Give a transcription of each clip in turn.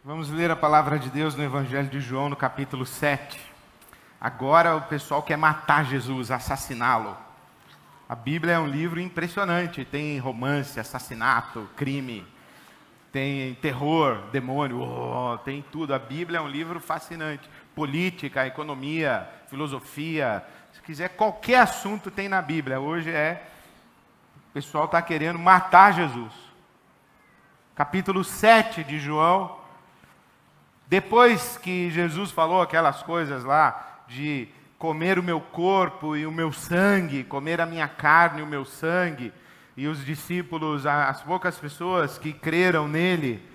Vamos ler a palavra de Deus no Evangelho de João, no capítulo 7. Agora o pessoal quer matar Jesus, assassiná-lo. A Bíblia é um livro impressionante, tem romance, assassinato, crime, tem terror, demônio, tem tudo. A Bíblia é um livro fascinante. Política, economia, filosofia, se quiser qualquer assunto tem na Bíblia. Hoje o pessoal está querendo matar Jesus. Capítulo 7 de João. Depois que Jesus falou aquelas coisas lá, de comer o meu corpo e o meu sangue, comer a minha carne e o meu sangue, e os discípulos, as poucas pessoas que creram nele,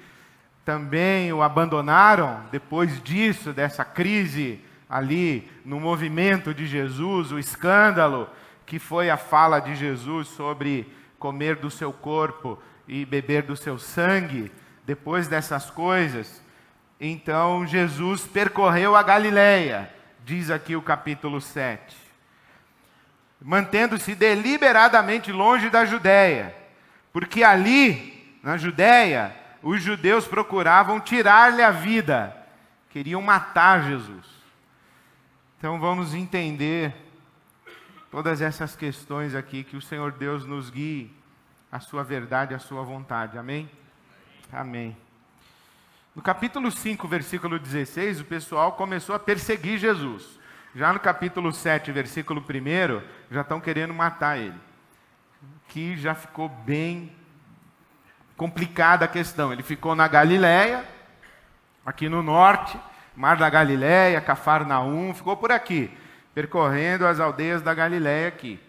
também o abandonaram. Depois disso, dessa crise ali, no movimento de Jesus, o escândalo, que foi a fala de Jesus sobre comer do seu corpo e beber do seu sangue, depois dessas coisas, então Jesus percorreu a Galileia, diz aqui o capítulo 7, mantendo-se deliberadamente longe da Judéia, porque ali, na Judéia, os judeus procuravam tirar-lhe a vida, queriam matar Jesus. Então vamos entender todas essas questões aqui, que o Senhor Deus nos guie a sua verdade, a sua vontade, amém? Amém. No capítulo 5, versículo 16, o pessoal começou a perseguir Jesus. Já no capítulo 7, versículo 1, já estão querendo matar ele. Que já ficou bem complicada a questão. Ele ficou na Galileia, aqui no norte, Mar da Galileia, Cafarnaum, ficou por aqui, percorrendo as aldeias da Galileia aqui.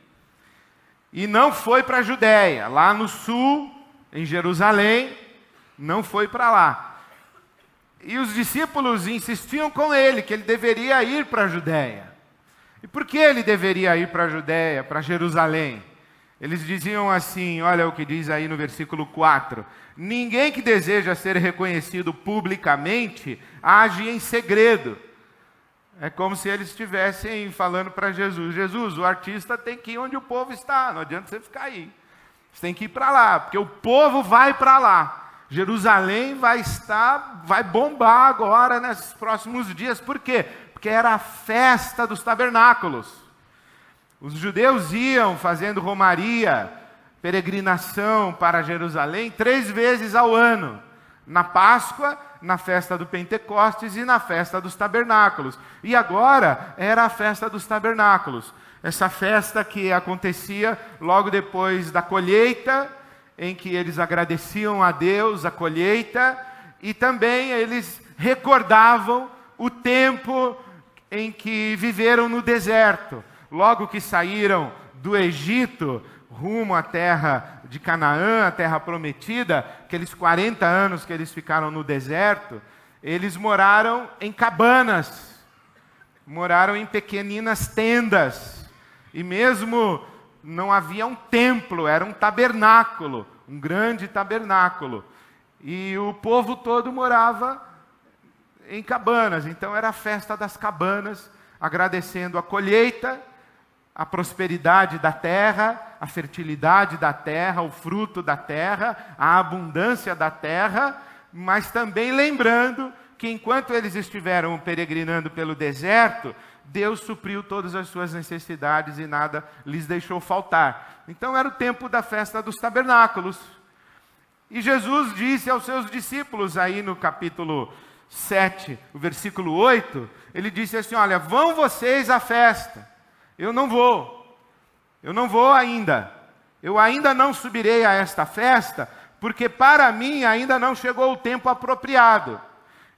E não foi para a Judéia, lá no sul, em Jerusalém, não foi para lá. E os discípulos insistiam com ele, que ele deveria ir para a Judéia. E por que ele deveria ir para a Judéia, para Jerusalém? Eles diziam assim, olha o que diz aí no versículo 4. Ninguém que deseja ser reconhecido publicamente age em segredo. É como se eles estivessem falando para Jesus, Jesus, o artista tem que ir onde o povo está, não adianta você ficar aí. Você tem que ir para lá, porque o povo vai para lá. Jerusalém vai bombar agora nesses próximos dias. Por quê? Porque era a festa dos tabernáculos. Os judeus iam fazendo romaria, peregrinação para Jerusalém 3 vezes ao ano. Na Páscoa, na festa do Pentecostes e na festa dos tabernáculos. E agora era a festa dos tabernáculos. Essa festa que acontecia logo depois da colheita, em que eles agradeciam a Deus a colheita, e também eles recordavam o tempo em que viveram no deserto. Logo que saíram do Egito, rumo à terra de Canaã, a terra prometida, aqueles 40 anos que eles ficaram no deserto, eles moraram em cabanas, moraram em pequeninas tendas, e mesmo não havia um templo, era um tabernáculo, um grande tabernáculo. E o povo todo morava em cabanas. Então era a festa das cabanas, agradecendo a colheita, a prosperidade da terra, a fertilidade da terra, o fruto da terra, a abundância da terra, mas também lembrando que enquanto eles estiveram peregrinando pelo deserto, Deus supriu todas as suas necessidades e nada lhes deixou faltar. Então era o tempo da festa dos tabernáculos. E Jesus disse aos seus discípulos, aí no capítulo 7, o versículo 8, ele disse assim, olha, vão vocês à festa, eu não vou ainda, eu ainda não subirei a esta festa, porque para mim ainda não chegou o tempo apropriado.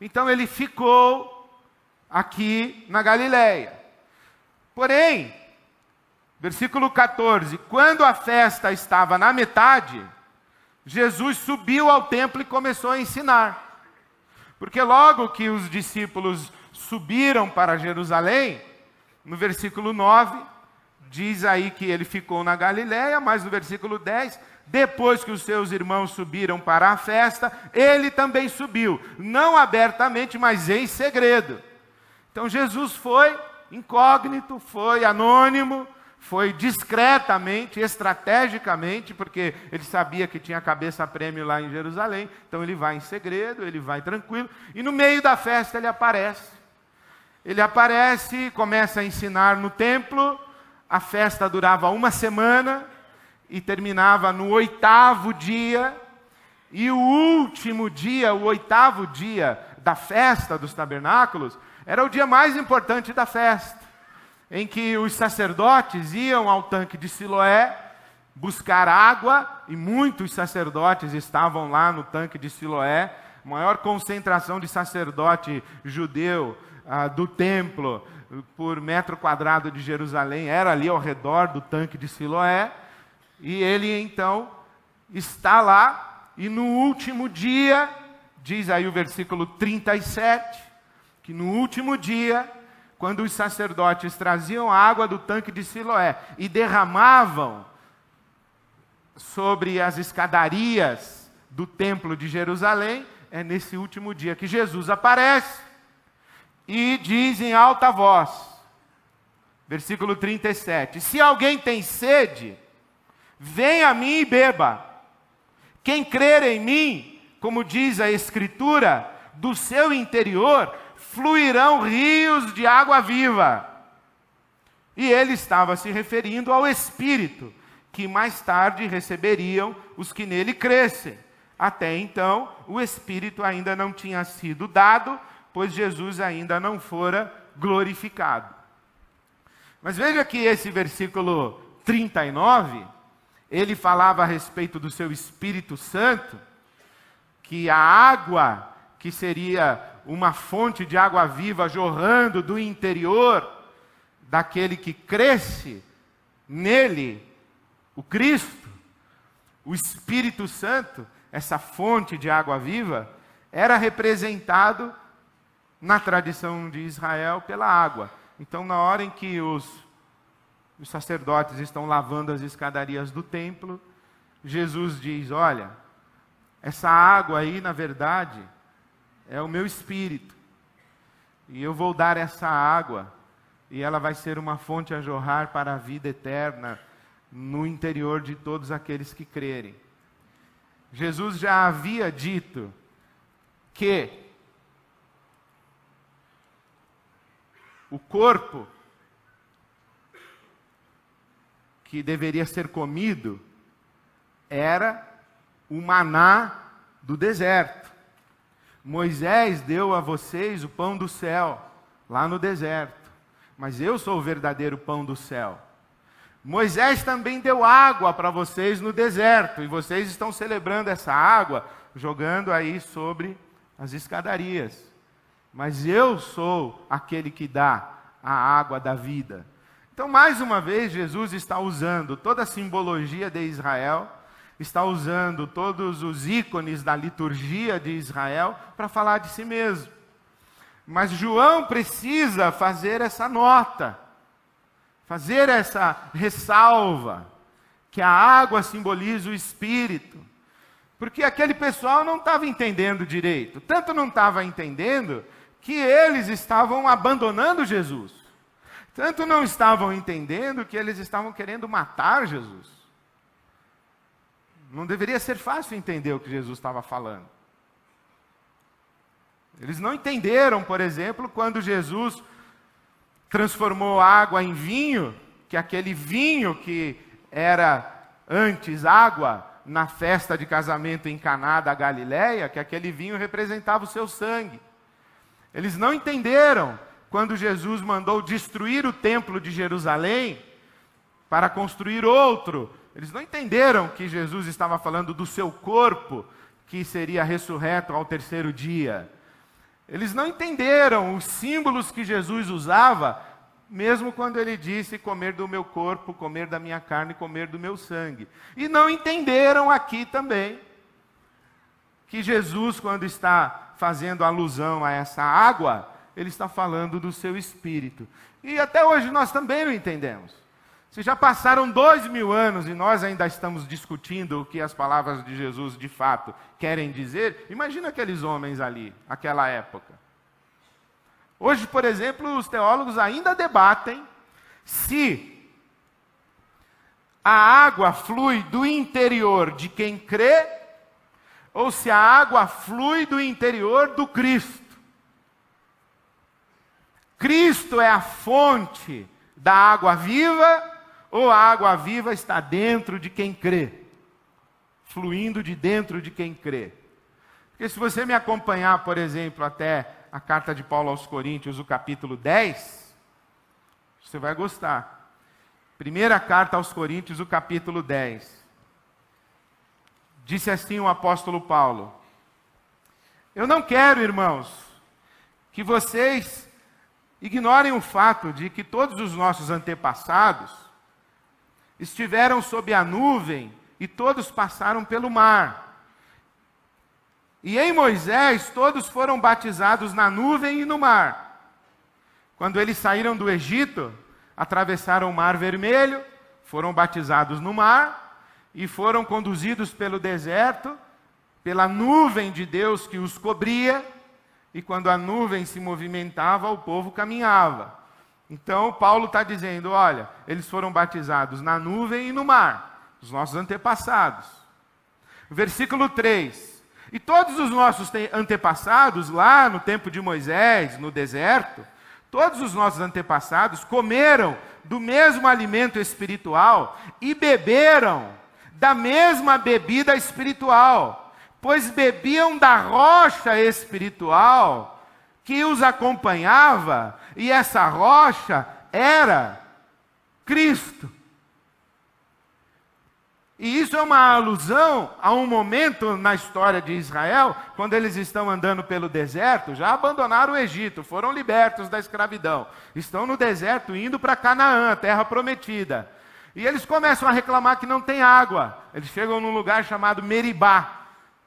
Então ele ficou aqui na Galileia. Porém, versículo 14, quando a festa estava na metade, Jesus subiu ao templo e começou a ensinar. Porque logo que os discípulos subiram para Jerusalém, no versículo 9, diz aí que ele ficou na Galileia, mas no versículo 10, depois que os seus irmãos subiram para a festa, ele também subiu, não abertamente, mas em segredo. Então Jesus foi incógnito, foi anônimo, foi discretamente, estrategicamente, porque ele sabia que tinha cabeça a prêmio lá em Jerusalém, então ele vai em segredo, ele vai tranquilo, e no meio da festa ele aparece. Ele aparece, começa a ensinar no templo, a festa durava uma semana, e terminava no 8º dia, e o último dia, o 8º dia da festa dos tabernáculos, era o dia mais importante da festa, em que os sacerdotes iam ao tanque de Siloé buscar água, e muitos sacerdotes estavam lá no tanque de Siloé, maior concentração de sacerdote judeu do templo por metro quadrado de Jerusalém, era ali ao redor do tanque de Siloé, e ele então está lá, e no último dia, diz aí o versículo 37, que no último dia, quando os sacerdotes traziam a água do tanque de Siloé e derramavam sobre as escadarias do templo de Jerusalém, é nesse último dia que Jesus aparece e diz em alta voz, versículo 37, se alguém tem sede, venha a mim e beba. Quem crer em mim, como diz a Escritura, do seu interior fluirão rios de água viva. E ele estava se referindo ao Espírito, que mais tarde receberiam os que nele crescem. Até então, o Espírito ainda não tinha sido dado, pois Jesus ainda não fora glorificado. Mas veja que esse versículo 39, ele falava a respeito do seu Espírito Santo, que a água, que seria uma fonte de água viva jorrando do interior daquele que cresce nele, o Cristo, o Espírito Santo, essa fonte de água viva, era representado na tradição de Israel pela água. Então, na hora em que os sacerdotes estão lavando as escadarias do templo, Jesus diz, olha, essa água aí, na verdade, é o meu Espírito. E eu vou dar essa água, e ela vai ser uma fonte a jorrar para a vida eterna no interior de todos aqueles que crerem. Jesus já havia dito que o corpo que deveria ser comido era o maná do deserto. Moisés deu a vocês o pão do céu, lá no deserto. Mas eu sou o verdadeiro pão do céu. Moisés também deu água para vocês no deserto, e vocês estão celebrando essa água, jogando aí sobre as escadarias. Mas eu sou aquele que dá a água da vida. Então, mais uma vez, Jesus está usando toda a simbologia de Israel, está usando todos os ícones da liturgia de Israel para falar de si mesmo. Mas João precisa fazer essa nota, fazer essa ressalva, que a água simboliza o Espírito. Porque aquele pessoal não estava entendendo direito. Tanto não estava entendendo que eles estavam abandonando Jesus. Tanto não estavam entendendo que eles estavam querendo matar Jesus. Não deveria ser fácil entender o que Jesus estava falando. Eles não entenderam, por exemplo, quando Jesus transformou água em vinho, que aquele vinho que era antes água na festa de casamento em Caná da Galileia, que aquele vinho representava o seu sangue. Eles não entenderam quando Jesus mandou destruir o templo de Jerusalém para construir outro. Eles não entenderam que Jesus estava falando do seu corpo, que seria ressurreto ao 3º dia. Eles não entenderam os símbolos que Jesus usava, mesmo quando ele disse comer do meu corpo, comer da minha carne, comer do meu sangue. E não entenderam aqui também que Jesus, quando está fazendo alusão a essa água, ele está falando do seu Espírito. E até hoje nós também não entendemos. Se já passaram 2000 anos e nós ainda estamos discutindo o que as palavras de Jesus de fato querem dizer, imagina aqueles homens ali, aquela época. Hoje, por exemplo, os teólogos ainda debatem se a água flui do interior de quem crê, ou se a água flui do interior do Cristo. Cristo é a fonte da água viva, ou a água viva está dentro de quem crê, fluindo de dentro de quem crê. Porque se você me acompanhar, por exemplo, até a carta de Paulo aos Coríntios, o capítulo 10, você vai gostar. Primeira carta aos Coríntios, o capítulo 10. Disse assim o apóstolo Paulo: eu não quero, irmãos, que vocês ignorem o fato de que todos os nossos antepassados estiveram sob a nuvem e todos passaram pelo mar. E em Moisés todos foram batizados na nuvem e no mar. Quando eles saíram do Egito, atravessaram o Mar Vermelho, foram batizados no mar e foram conduzidos pelo deserto, pela nuvem de Deus que os cobria, e quando a nuvem se movimentava, o povo caminhava. Então Paulo está dizendo, olha, eles foram batizados na nuvem e no mar, os nossos antepassados. Versículo 3. E todos os nossos antepassados, lá no tempo de Moisés, no deserto, todos os nossos antepassados comeram do mesmo alimento espiritual e beberam da mesma bebida espiritual, pois bebiam da rocha espiritual que os acompanhava, e essa rocha era Cristo. E isso é uma alusão a um momento na história de Israel, quando eles estão andando pelo deserto, já abandonaram o Egito, foram libertos da escravidão, estão no deserto indo para Canaã, a terra prometida. E eles começam a reclamar que não tem água. Eles chegam num lugar chamado Meribá,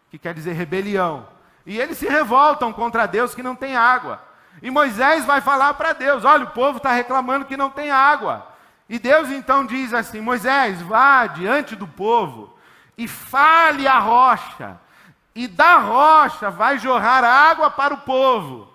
que quer dizer rebelião. E eles se revoltam contra Deus que não tem água. E Moisés vai falar para Deus, olha, o povo está reclamando que não tem água. E Deus então diz assim, Moisés, vá diante do povo e fale a rocha, e da rocha vai jorrar água para o povo.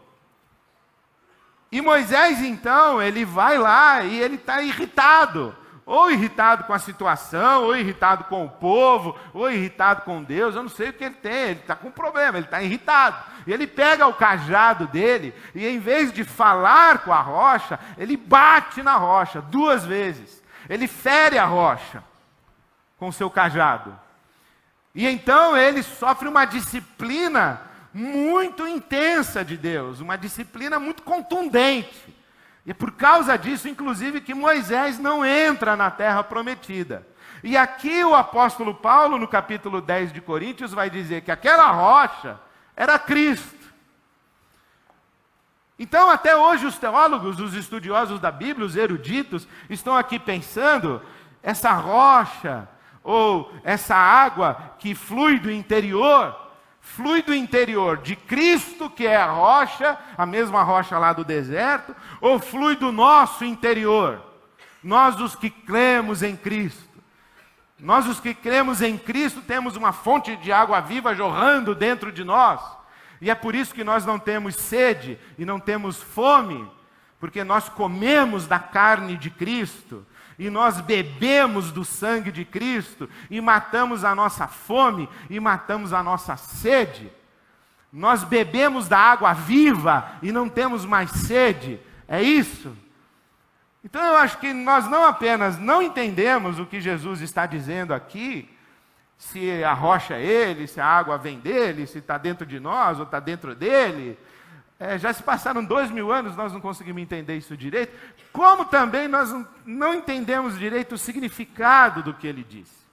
E Moisés então, ele vai lá e ele está irritado, ou irritado com a situação, ou irritado com o povo, ou irritado com Deus, eu não sei o que ele tem, ele está com problema, ele está irritado. E ele pega o cajado dele, e em vez de falar com a rocha, ele bate na rocha 2 vezes. Ele fere a rocha com o seu cajado. E então ele sofre uma disciplina muito intensa de Deus, uma disciplina muito contundente. E é por causa disso, inclusive, que Moisés não entra na terra prometida. E aqui o apóstolo Paulo, no capítulo 10 de Coríntios, vai dizer que aquela rocha era Cristo. Então, até hoje, os teólogos, os estudiosos da Bíblia, os eruditos, estão aqui pensando, essa rocha, ou essa água que flui do interior de Cristo, que é a rocha, a mesma rocha lá do deserto, ou flui do nosso interior, nós os que cremos em Cristo. Nós os que cremos em Cristo temos uma fonte de água viva jorrando dentro de nós, e é por isso que nós não temos sede e não temos fome, porque nós comemos da carne de Cristo, e nós bebemos do sangue de Cristo, e matamos a nossa fome, e matamos a nossa sede. Nós bebemos da água viva, e não temos mais sede, é isso? Então eu acho que nós não apenas não entendemos o que Jesus está dizendo aqui, se a rocha é Ele, se a água vem dEle, se está dentro de nós ou está dentro dEle. Já se passaram 2000 anos, nós não conseguimos entender isso direito, como também nós não entendemos direito o significado do que Ele disse.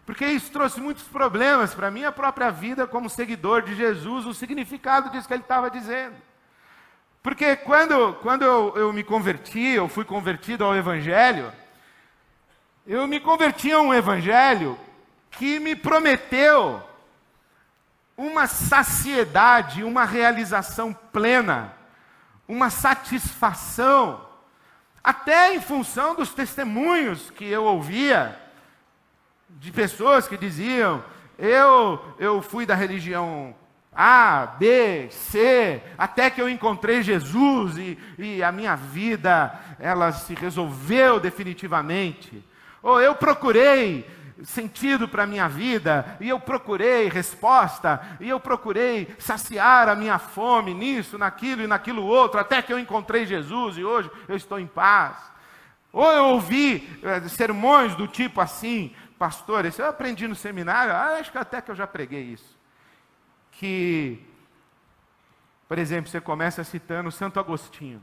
Porque isso trouxe muitos problemas para a minha própria vida como seguidor de Jesus, o significado disso que Ele estava dizendo. Porque quando eu me converti, eu fui convertido ao Evangelho, eu me converti a um Evangelho que me prometeu uma saciedade, uma realização plena, uma satisfação, até em função dos testemunhos que eu ouvia, de pessoas que diziam, eu fui da religião A, B, C, até que eu encontrei Jesus e a minha vida, ela se resolveu definitivamente. Ou eu procurei sentido para a minha vida, e eu procurei resposta, e eu procurei saciar a minha fome nisso, naquilo e naquilo outro, até que eu encontrei Jesus e hoje eu estou em paz. Ou eu ouvi sermões do tipo assim, pastor, isso eu aprendi no seminário, acho que até que eu já preguei isso. Que, por exemplo, você começa citando Santo Agostinho.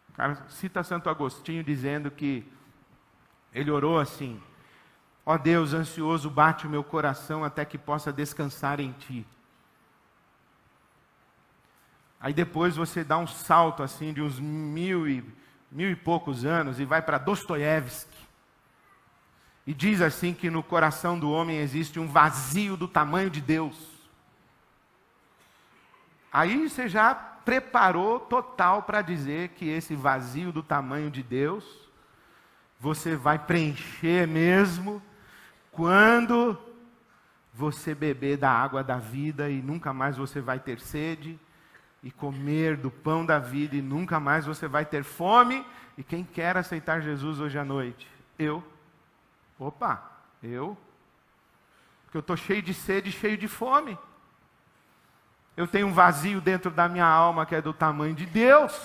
O cara cita Santo Agostinho dizendo que ele orou assim: ó Deus, ansioso bate o meu coração até que possa descansar em Ti. Aí depois você dá um salto assim de uns mil e poucos anos e vai para Dostoiévski. E diz assim que no coração do homem existe um vazio do tamanho de Deus. Aí você já preparou total para dizer que esse vazio do tamanho de Deus, você vai preencher mesmo quando você beber da água da vida e nunca mais você vai ter sede, e comer do pão da vida e nunca mais você vai ter fome. E quem quer aceitar Jesus hoje à noite? Eu. Porque eu estou cheio de sede, cheio de fome. Eu tenho um vazio dentro da minha alma que é do tamanho de Deus.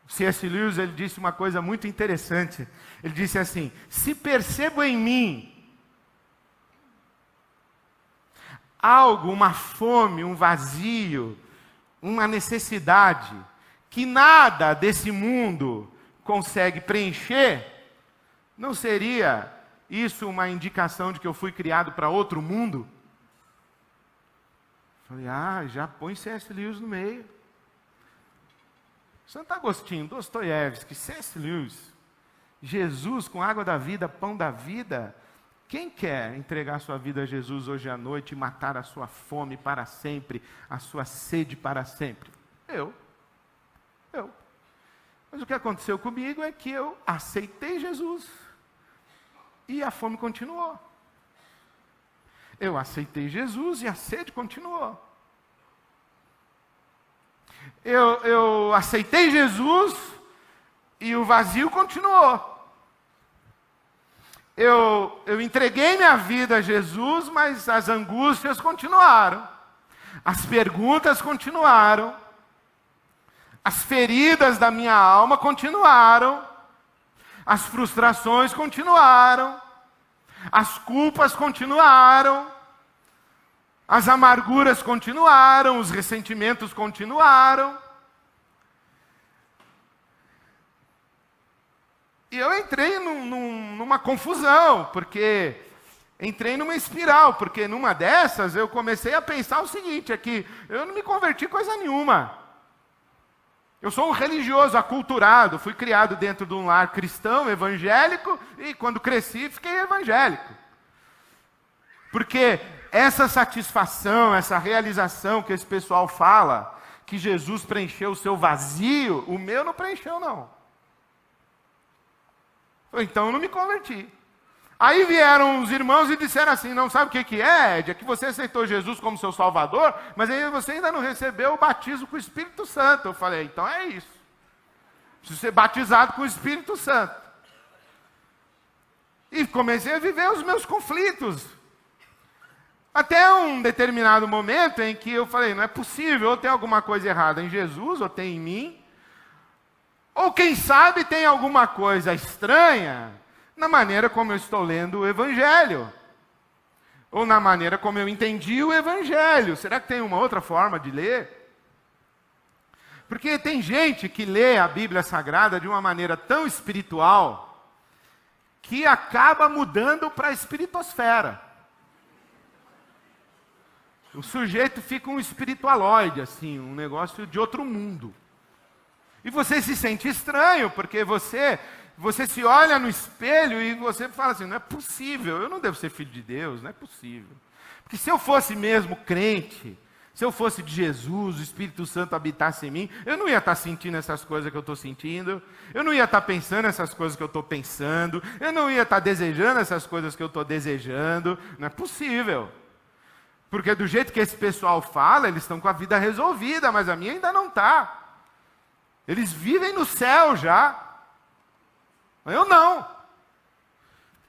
C.S. Lewis, ele disse uma coisa muito interessante. Ele disse assim: se percebo em mim algo, uma fome, um vazio, uma necessidade, que nada desse mundo consegue preencher, não seria isso uma indicação de que eu fui criado para outro mundo? Falei, já põe C.S. Lewis no meio. Santo Agostinho, Dostoiévski, C.S. Lewis, Jesus com água da vida, pão da vida. Quem quer entregar sua vida a Jesus hoje à noite e matar a sua fome para sempre, a sua sede para sempre? Eu. Mas o que aconteceu comigo é que eu aceitei Jesus e a fome continuou. Eu aceitei Jesus e a sede continuou. Eu aceitei Jesus e o vazio continuou. Eu entreguei minha vida a Jesus, mas as angústias continuaram. As perguntas continuaram. As feridas da minha alma continuaram. As frustrações continuaram. As culpas continuaram. As amarguras continuaram. Os ressentimentos continuaram. E eu entrei numa confusão, porque entrei numa espiral, porque numa dessas eu comecei a pensar o seguinte, é que eu não me converti coisa nenhuma. Eu sou um religioso aculturado, fui criado dentro de um lar cristão, evangélico, e quando cresci fiquei evangélico. Porque essa satisfação, essa realização que esse pessoal fala, que Jesus preencheu o seu vazio, o meu não preencheu não. Então eu não me converti. Aí vieram os irmãos e disseram assim, não sabe o que é, Ed? É que você aceitou Jesus como seu Salvador, mas aí você ainda não recebeu o batismo com o Espírito Santo. Eu falei, então é isso. Preciso ser batizado com o Espírito Santo. E comecei a viver os meus conflitos. Até um determinado momento em que eu falei, não é possível, ou tem alguma coisa errada em Jesus, ou tem em mim, ou quem sabe tem alguma coisa estranha na maneira como eu estou lendo o Evangelho. Ou na maneira como eu entendi o Evangelho. Será que tem uma outra forma de ler? Porque tem gente que lê a Bíblia Sagrada de uma maneira tão espiritual que acaba mudando para a espiritosfera. O sujeito fica um espiritualoide, assim, um negócio de outro mundo. E você se sente estranho, porque você se olha no espelho e você fala assim, não é possível, eu não devo ser filho de Deus, não é possível. Porque se eu fosse mesmo crente, se eu fosse de Jesus, o Espírito Santo habitasse em mim, eu não ia estar sentindo essas coisas que eu estou sentindo, eu não ia estar pensando essas coisas que eu estou pensando, eu não ia estar desejando essas coisas que eu estou desejando, não é possível. Porque do jeito que esse pessoal fala, eles estão com a vida resolvida, mas a minha ainda não está. Eles vivem no céu já. Eu não.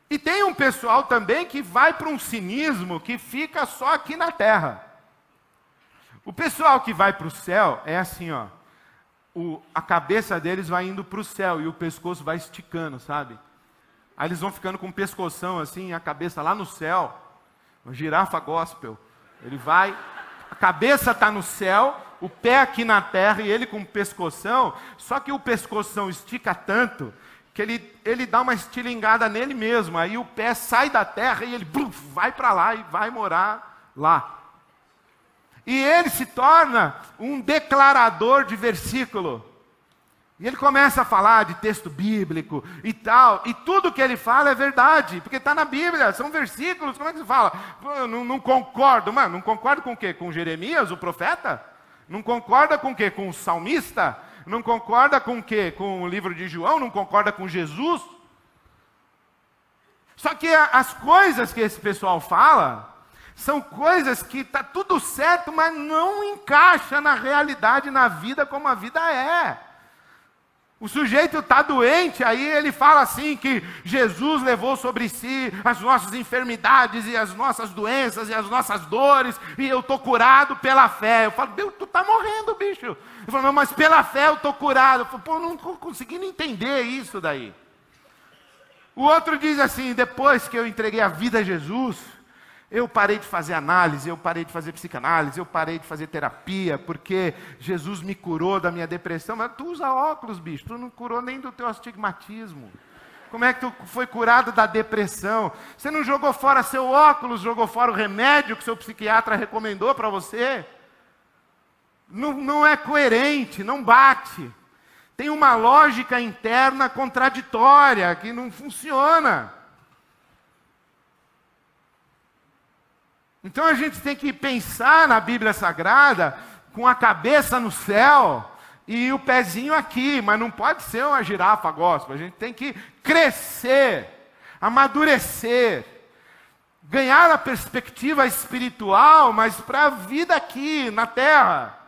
E tem um pessoal também que vai para um cinismo que fica só aqui na terra. O pessoal que vai para o céu é assim, ó. A cabeça deles vai indo para o céu e o pescoço vai esticando, sabe? Aí eles vão ficando com o pescoção assim, a cabeça lá no céu. Uma girafa gospel. Ele vai, a cabeça está no céu, o pé aqui na terra e ele com o pescoção. Só que o pescoção estica tanto que ele dá uma estilingada nele mesmo. Aí o pé sai da terra e ele vai para lá e vai morar lá. E ele se torna um declarador de versículo. E ele começa a falar de texto bíblico e tal. E tudo que ele fala é verdade, porque está na Bíblia, são versículos. Como é que se fala? Não concordo. Mano, não concordo com o quê? Com Jeremias, o profeta? Não concorda com o quê? Com o salmista? Não concorda com o quê? Com o livro de João? Não concorda com Jesus? Só que as coisas que esse pessoal fala são coisas que está tudo certo, mas não encaixa na realidade, na vida como a vida é. O sujeito está doente, aí ele fala assim que Jesus levou sobre si as nossas enfermidades e as nossas doenças e as nossas dores, e eu estou curado pela fé. Eu falo, Deus, tu está morrendo, bicho. Ele falou, não, mas pela fé eu estou curado. Eu falo, pô, não estou conseguindo entender isso daí. O outro diz assim, depois que eu entreguei a vida a Jesus, eu parei de fazer análise, eu parei de fazer psicanálise, eu parei de fazer terapia, porque Jesus me curou da minha depressão. Mas tu usa óculos, bicho, tu não curou nem do teu astigmatismo. Como é que tu foi curado da depressão? Você não jogou fora seu óculos, jogou fora o remédio que seu psiquiatra recomendou para você? Não é coerente, não bate. Tem uma lógica interna contraditória que não funciona. Então a gente tem que pensar na Bíblia Sagrada com a cabeça no céu e o pezinho aqui, mas não pode ser uma girafa gospel. A gente tem que crescer, amadurecer, ganhar a perspectiva espiritual, mas para a vida aqui na terra.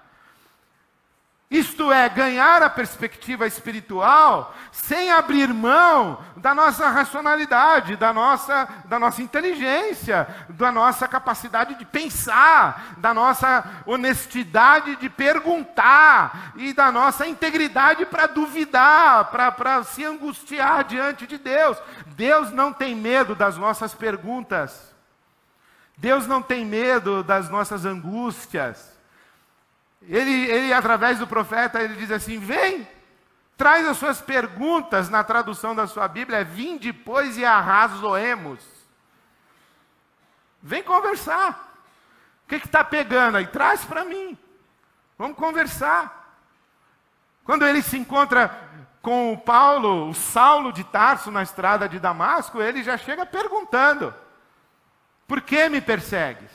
Isto é, ganhar a perspectiva espiritual sem abrir mão da nossa racionalidade, da nossa inteligência, da nossa capacidade de pensar, da nossa honestidade de perguntar e da nossa integridade para duvidar, para se angustiar diante de Deus. Deus não tem medo das nossas perguntas. Deus não tem medo das nossas angústias. Ele, através do profeta, ele diz assim, vem, traz as suas perguntas, na tradução da sua Bíblia, vim depois e arrazoemos. Vem conversar. O que está pegando aí? Traz para mim. Vamos conversar. Quando ele se encontra com o Paulo, o Saulo de Tarso, na estrada de Damasco, ele já chega perguntando, por que me persegues?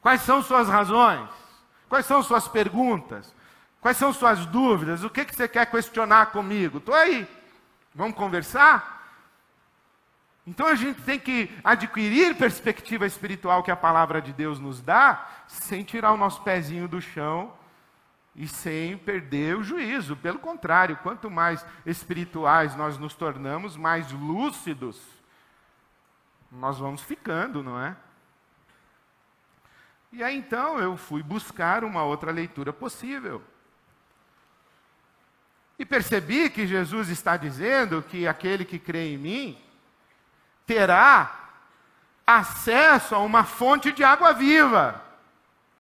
Quais são suas razões? Quais são suas perguntas? Quais são suas dúvidas? O que você quer questionar comigo? Estou aí. Vamos conversar? Então a gente tem que adquirir perspectiva espiritual que a palavra de Deus nos dá, sem tirar o nosso pezinho do chão e sem perder o juízo. Pelo contrário, quanto mais espirituais nós nos tornamos, mais lúcidos nós vamos ficando, não é? E aí então eu fui buscar uma outra leitura possível. E percebi que Jesus está dizendo que aquele que crê em mim terá acesso a uma fonte de água viva.